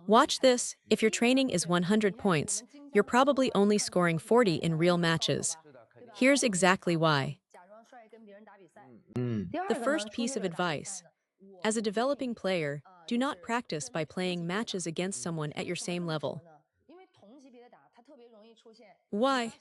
Watch this. If your training is 100 points, you're probably only scoring 40 in real matches. Here's exactly why. The first piece of advice. As a developing player, do not practice by playing matches against someone at your same level. Why?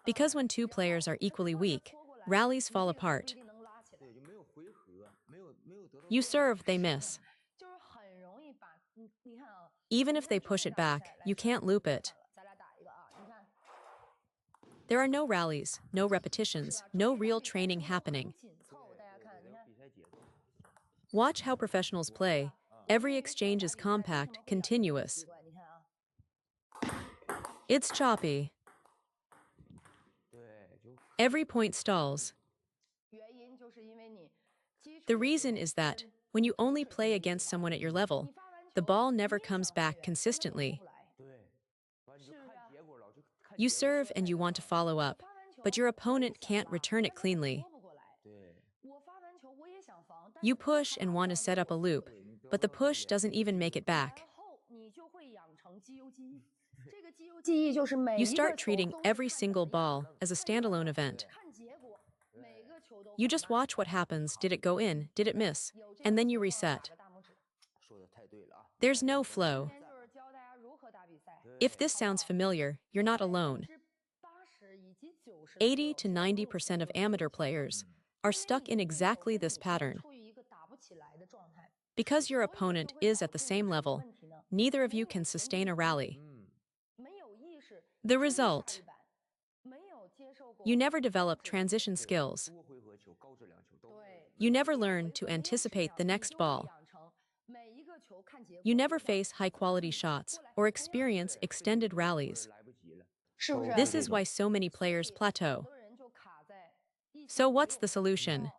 Because when two players are equally weak, rallies fall apart. You serve, they miss. Even if they push it back, you can't loop it. There are no rallies, no repetitions, no real training happening. Watch how professionals play. Every exchange is compact, continuous. It's choppy. Every point stalls. The reason is that, when you only play against someone at your level, the ball never comes back consistently. You serve and you want to follow up, but your opponent can't return it cleanly. You push and want to set up a loop, but the push doesn't even make it back. You start treating every single ball as a standalone event. You just watch what happens. Did it go in? Did it miss? And then you reset. There's no flow. If this sounds familiar, you're not alone. 80 to 90% of amateur players are stuck in exactly this pattern. Because your opponent is at the same level, neither of you can sustain a rally. The result: you never develop transition skills. You never learn to anticipate the next ball. You never face high-quality shots or experience extended rallies. This is why so many players plateau. So what's the solution?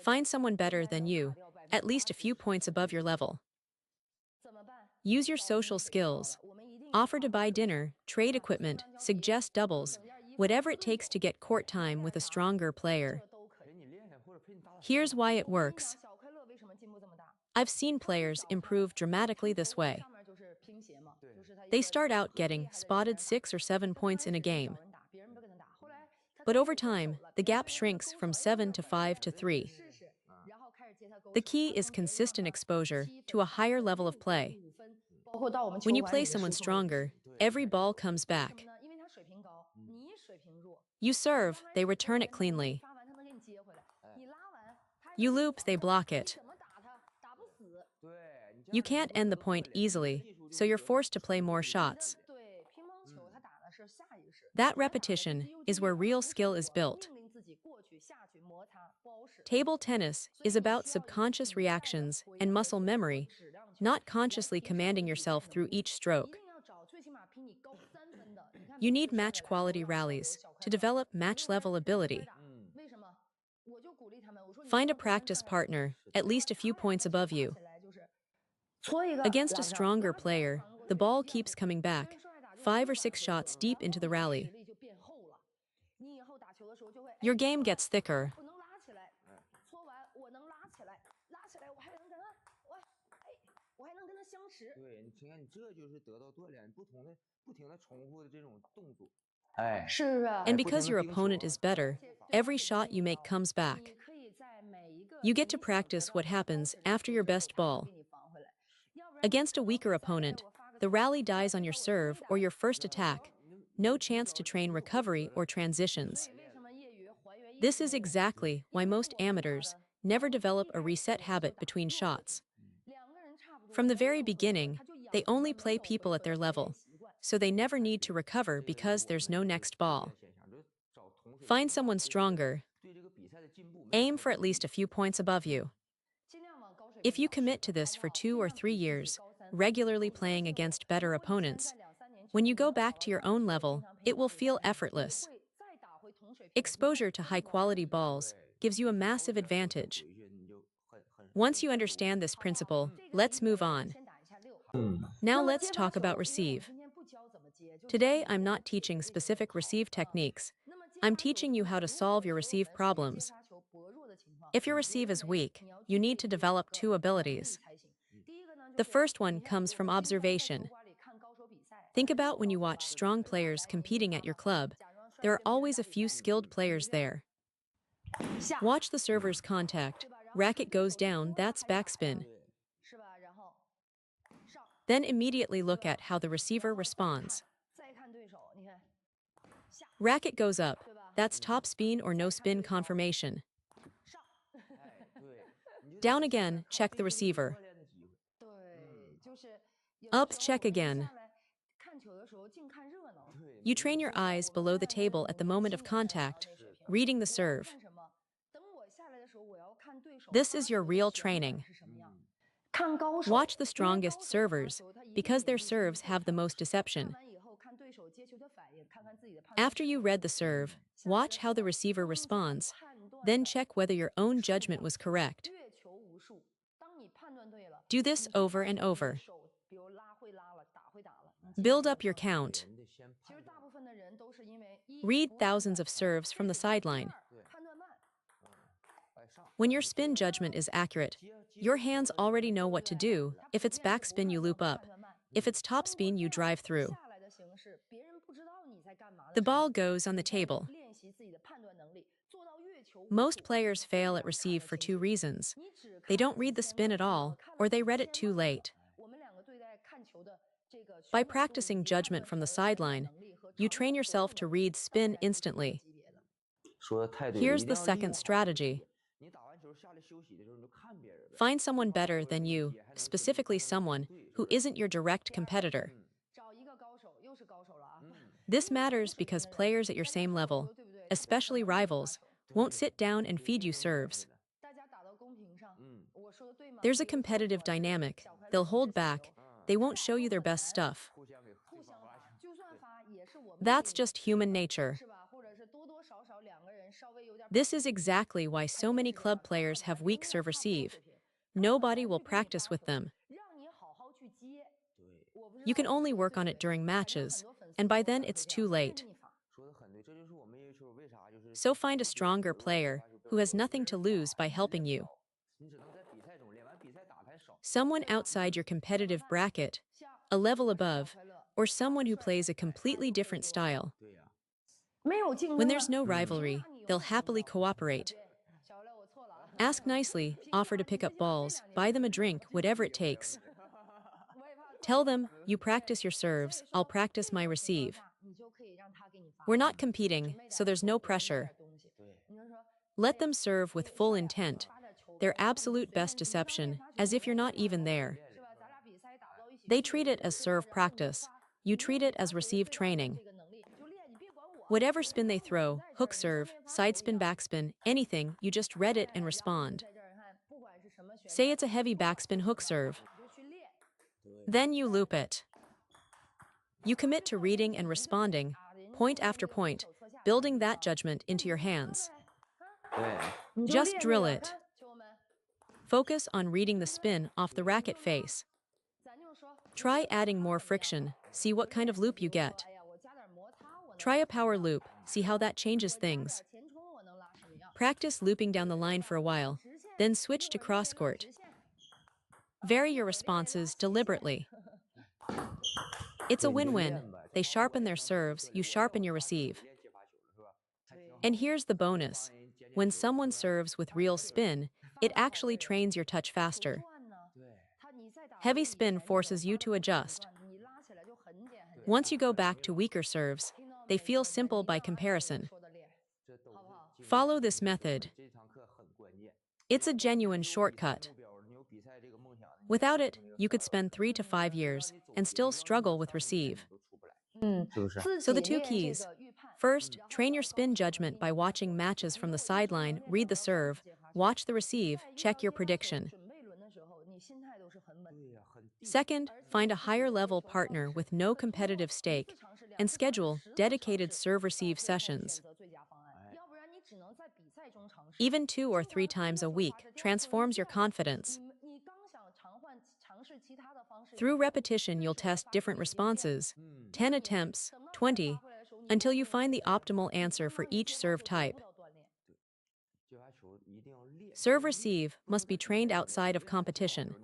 Find someone better than you, at least a few points above your level. Use your social skills. Offer to buy dinner, trade equipment, suggest doubles, whatever it takes to get court time with a stronger player. Here's why it works. I've seen players improve dramatically this way. They start out getting spotted 6 or 7 points in a game. But over time, the gap shrinks from 7 to 5 to 3. The key is consistent exposure to a higher level of play. When you play someone stronger, every ball comes back. You serve, they return it cleanly. You loop, they block it. You can't end the point easily, so you're forced to play more shots. That repetition is where real skill is built. Table tennis is about subconscious reactions and muscle memory, not consciously commanding yourself through each stroke. You need match-quality rallies to develop match-level ability. Find a practice partner, at least a few points above you. Against a stronger player, the ball keeps coming back, 5 or 6 shots deep into the rally. Your game gets thicker. And because your opponent is better, every shot you make comes back. You get to practice what happens after your best ball. Against a weaker opponent, the rally dies on your serve or your first attack. No chance to train recovery or transitions. This is exactly why most amateurs never develop a reset habit between shots. From the very beginning, they only play people at their level, so they never need to recover because there's no next ball. Find someone stronger. Aim for at least a few points above you. If you commit to this for 2 or 3 years, regularly playing against better opponents, when you go back to your own level, it will feel effortless. Exposure to high-quality balls gives you a massive advantage. Once you understand this principle, let's move on. Now let's talk about receive. Today, I'm not teaching specific receive techniques. I'm teaching you how to solve your receive problems. If your receive is weak, you need to develop two abilities. The first one comes from observation. Think about when you watch strong players competing at your club. There are always a few skilled players there. Watch the server's contact. Racket goes down, that's backspin. Then immediately look at how the receiver responds. Racket goes up, that's top spin or no spin confirmation. Down again, check the receiver. Up, check again. You train your eyes below the table at the moment of contact, reading the serve. This is your real training. Watch the strongest servers, because their serves have the most deception. After you read the serve, watch how the receiver responds, then check whether your own judgment was correct. Do this over and over. Build up your count. Read thousands of serves from the sideline. When your spin judgment is accurate, your hands already know what to do. If it's backspin, you loop up. If it's topspin, you drive through. The ball goes on the table. Most players fail at receive for two reasons. They don't read the spin at all, or they read it too late. By practicing judgment from the sideline, you train yourself to read spin instantly. Here's the second strategy. Find someone better than you, specifically someone who isn't your direct competitor. This matters because players at your same level, especially rivals, won't sit down and feed you serves. There's a competitive dynamic. They'll hold back. They won't show you their best stuff. That's just human nature. This is exactly why so many club players have weak serve-receive. Nobody will practice with them. You can only work on it during matches, and by then it's too late. So find a stronger player who has nothing to lose by helping you. Someone outside your competitive bracket, a level above, or someone who plays a completely different style. When there's no rivalry, they'll happily cooperate. Ask nicely, offer to pick up balls, buy them a drink, whatever it takes. Tell them, you practice your serves, I'll practice my receive. We're not competing, so there's no pressure. Let them serve with full intent, their absolute best deception, as if you're not even there. They treat it as serve practice. You treat it as receive training. Whatever spin they throw, hook serve, side spin, backspin, anything, you just read it and respond. Say it's a heavy backspin hook serve. Then you loop it. You commit to reading and responding, point after point, building that judgment into your hands. Just drill it. Focus on reading the spin off the racket face. Try adding more friction, see what kind of loop you get. Try a power loop, see how that changes things. Practice looping down the line for a while, then switch to cross court. Vary your responses deliberately. It's a win-win. They sharpen their serves, you sharpen your receive. And here's the bonus. When someone serves with real spin, it actually trains your touch faster. Heavy spin forces you to adjust. Once you go back to weaker serves, they feel simple by comparison. Follow this method. It's a genuine shortcut. Without it, you could spend 3 to 5 years and still struggle with receive. So the two keys. First, train your spin judgment by watching matches from the sideline, read the serve, watch the receive, check your prediction. Second, find a higher-level partner with no competitive stake and schedule dedicated serve-receive sessions. Even 2 or 3 times a week transforms your confidence. Through repetition, you'll test different responses, 10 attempts, 20, until you find the optimal answer for each serve type. Serve-receive must be trained outside of competition.